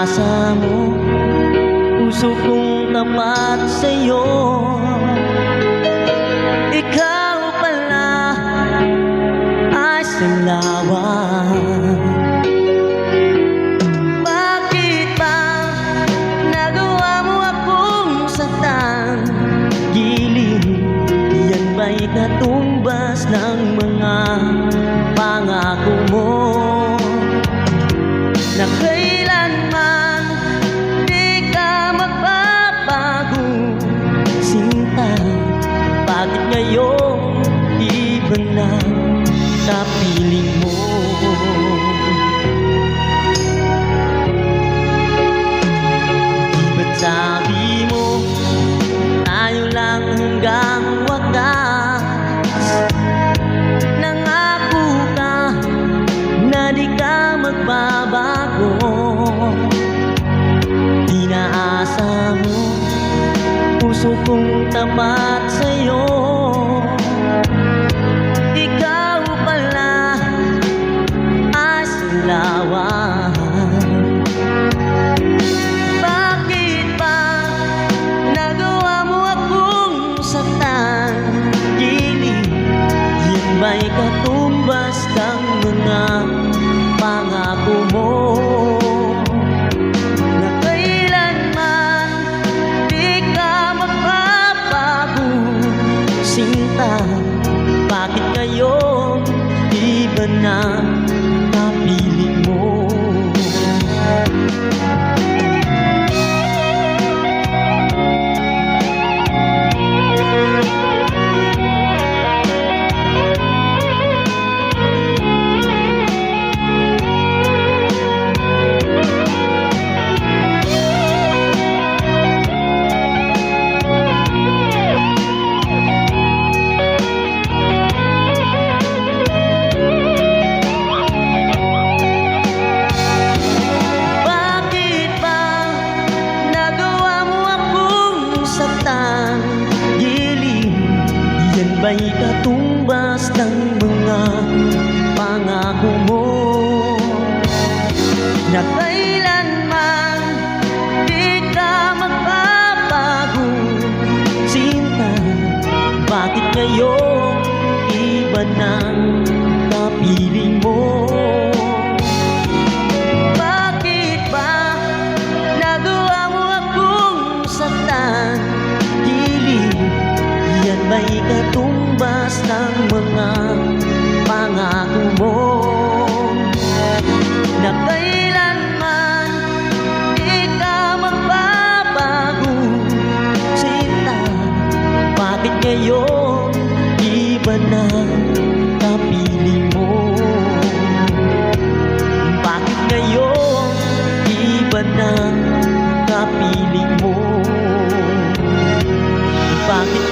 Inaasa mo puso kong tapat sa'yo. Ikaw pala ay sanlawan. Bakit ba nagawa mo akong saktan? Giliw, yan ba'y katumbas ng mga pangako mo na kailanman di ka magbabago? Sinta, bakit ngayon iba na kapiling mo? Ba't sabi mo tayo lang hanggang wakas? Nangako ka na di ka magbabago. Inaasa mo puso kong tapat sa'yo. Ikaw pala ay sanlawan. Bakit ba nagawa mo akong saktan? Giliw, yan ba'y katumbas ng mga pangako mo na kailanman di ka magbabago? Sinta, bakit ngayon iba na kapiling mo? Giliw, yan ba'y katumbas ng mga pangako mo na kailanman di ka magbabago? Sinta, bakit ngayon iba ng kapiling mo? Bakit ba nagawa mo akong saktan? Yan ba'y katumbas ng mga pangako mo na kailanman di ka magbabago? Sinta, bakit ngayon iba na kapiling mo? Bakit ngayon iba na kapiling mo? Bakit